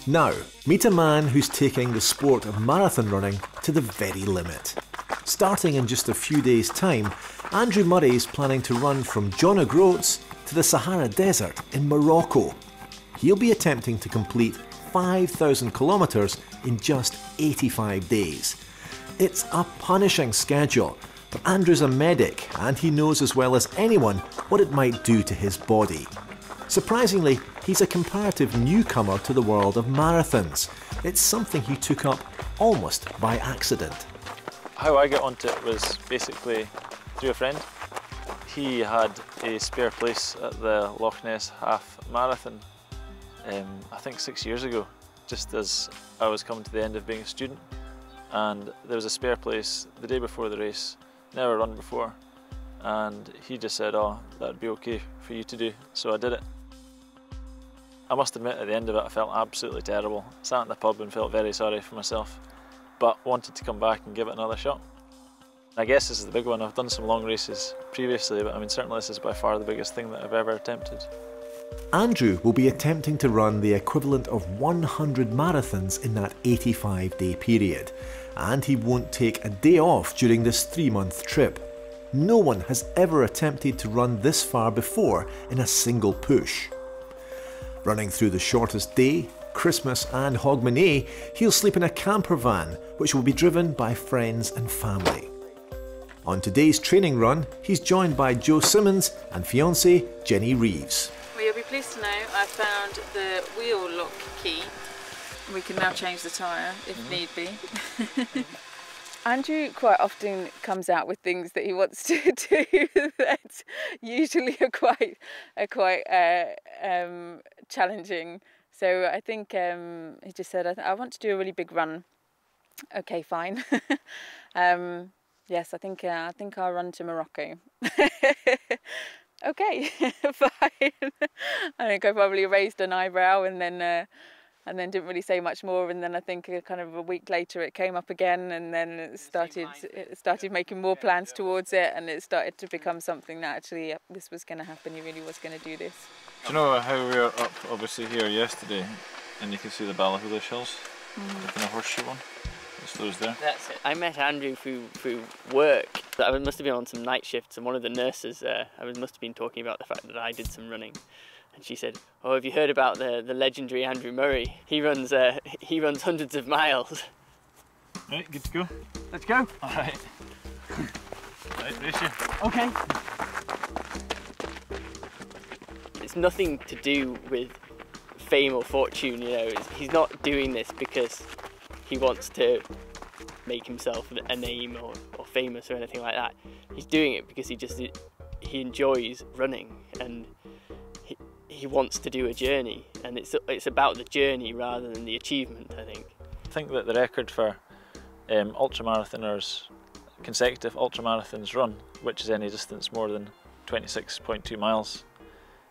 Now, meet a man who's taking the sport of marathon running to the very limit. Starting in just a few days' time, Andrew Murray is planning to run from John O'Groats to the Sahara Desert in Morocco. He'll be attempting to complete 5,000 kilometres in just 85 days. It's a punishing schedule, but Andrew's a medic and he knows as well as anyone what it might do to his body. Surprisingly, he's a comparative newcomer to the world of marathons. It's something he took up almost by accident. How I got onto it was basically through a friend. He had a spare place at the Loch Ness half marathon, I think 6 years ago, just as I was coming to the end of being a student. And there was a spare place the day before the race, never run before. And he just said, oh, that'd be okay for you to do, so I did it. I must admit, at the end of it, I felt absolutely terrible. Sat in the pub and felt very sorry for myself, but wanted to come back and give it another shot. I guess this is the big one. I've done some long races previously, but I mean, certainly this is by far the biggest thing that I've ever attempted. Andrew will be attempting to run the equivalent of 100 marathons in that 85-day period, and he won't take a day off during this 3-month trip. No one has ever attempted to run this far before in a single push. Running through the shortest day, Christmas and Hogmanay, he'll sleep in a camper van, which will be driven by friends and family. On today's training run, he's joined by Joe Simmons and fiancée Jenny Reeves. Well, you'll be pleased to know I found the wheel lock key. We can now change the tyre if need be. Andrew quite often comes out with things that he wants to do that usually are quite challenging. So I think he just said, I want to do a really big run. Okay, fine. Yes, I think I'll run to Morocco. Okay, fine. I think I probably raised an eyebrow and then didn't really say much more, and then I think kind of a week later it came up again, and then it started making more plans towards it, and it started to become something that actually this was going to happen. He really was going to do this. Do you know how we were up obviously here yesterday and you can see the Ballahoola Hills, the kind of horseshoe one? It's those there. That's it. I met Andrew through work. I must have been on some night shifts, and one of the nurses must have been talking about the fact that I did some running. And she said, oh, have you heard about the legendary Andrew Murray? He runs hundreds of miles. Right, good to go. Let's go. All right. Right, race you. Okay. It's nothing to do with fame or fortune, you know. He's not doing this because he wants to make himself a name or famous or anything like that. He's doing it because he enjoys running, and he wants to do a journey, and it's about the journey rather than the achievement, I think. I think that the record for ultramarathoners, consecutive ultramarathons run, which is any distance more than 26.2 miles,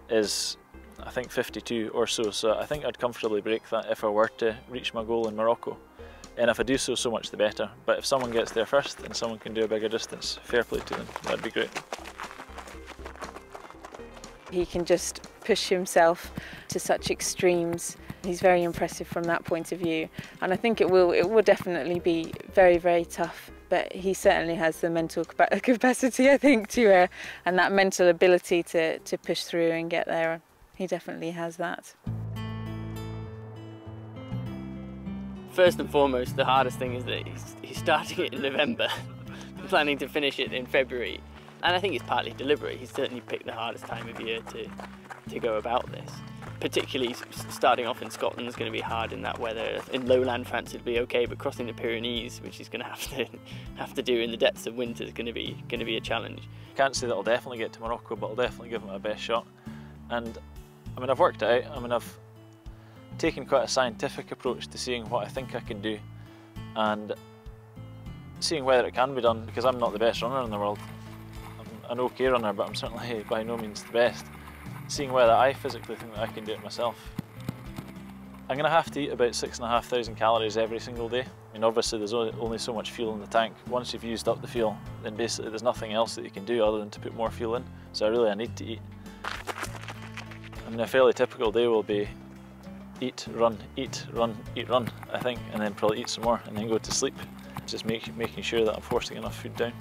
is I think 52 or so. So I think I'd comfortably break that if I were to reach my goal in Morocco. And if I do so much the better. But if someone gets there first and someone can do a bigger distance, fair play to them, that'd be great. He can just push himself to such extremes. He's very impressive from that point of view, and I think it will definitely be very, very tough, but he certainly has the mental capacity, I think, to and that mental ability to push through and get there. He definitely has that. First and foremost, the hardest thing is that he's starting it in November, planning to finish it in February. And I think it's partly deliberate. He's certainly picked the hardest time of year to go about this. Particularly starting off in Scotland is going to be hard in that weather. In lowland France it'd be okay, but crossing the Pyrenees, which he's going to have to do in the depths of winter, is going to be a challenge. I can't say that I'll definitely get to Morocco, but I'll definitely give it my best shot. And I mean, I've worked it out. I mean, I've taken quite a scientific approach to seeing what I think I can do and seeing whether it can be done, because I'm not the best runner in the world. I'm an okay runner, but I'm certainly by no means the best. Seeing whether I physically think that I can do it myself. I'm going to have to eat about 6,500 calories every single day. I mean, obviously there's only so much fuel in the tank. Once you've used up the fuel, then basically there's nothing else that you can do other than to put more fuel in. So I need to eat. I mean, a fairly typical day will be eat, run, eat, run, eat, run, I think, and then probably eat some more and then go to sleep. Just making sure that I'm forcing enough food down.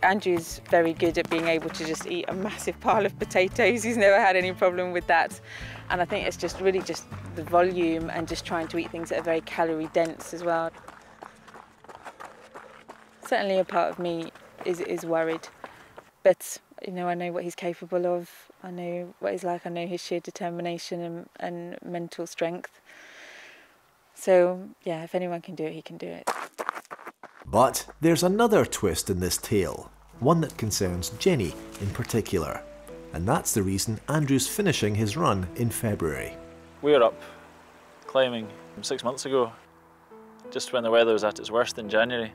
Andrew's very good at being able to just eat a massive pile of potatoes. He's never had any problem with that. And I think it's just really just the volume and just trying to eat things that are very calorie dense as well. Certainly a part of me is worried, but you know, I know what he's capable of. I know what he's like. I know his sheer determination and mental strength. So yeah, if anyone can do it, he can do it. But there's another twist in this tale, one that concerns Jenny in particular. And that's the reason Andrew's finishing his run in February. We were up climbing 6 months ago, just when the weather was at its worst in January.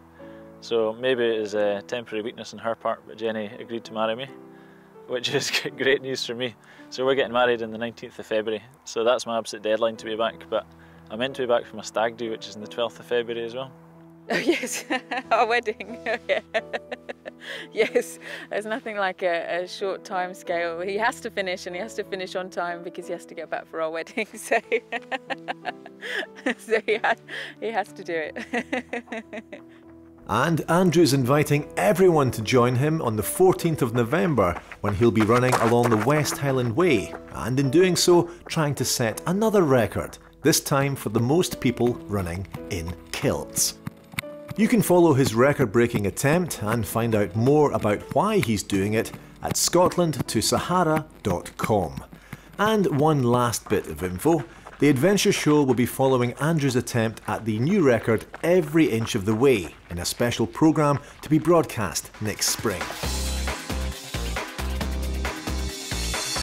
So maybe it is a temporary weakness on her part, but Jenny agreed to marry me, which is great news for me. So we're getting married on the 19th of February, so that's my absolute deadline to be back. But I'm meant to be back from a stag do, which is on the 12th of February as well. Oh yes, our wedding. Yes, there's nothing like a short time scale. He has to finish, and he has to finish on time because he has to get back for our wedding. So, he has to do it. And Andrew's inviting everyone to join him on the 14th of November when he'll be running along the West Highland Way, and in doing so trying to set another record, this time for the most people running in kilts. You can follow his record-breaking attempt and find out more about why he's doing it at scotlandtosahara.com. And one last bit of info. The Adventure Show will be following Andrew's attempt at the new record every inch of the way in a special programme to be broadcast next spring.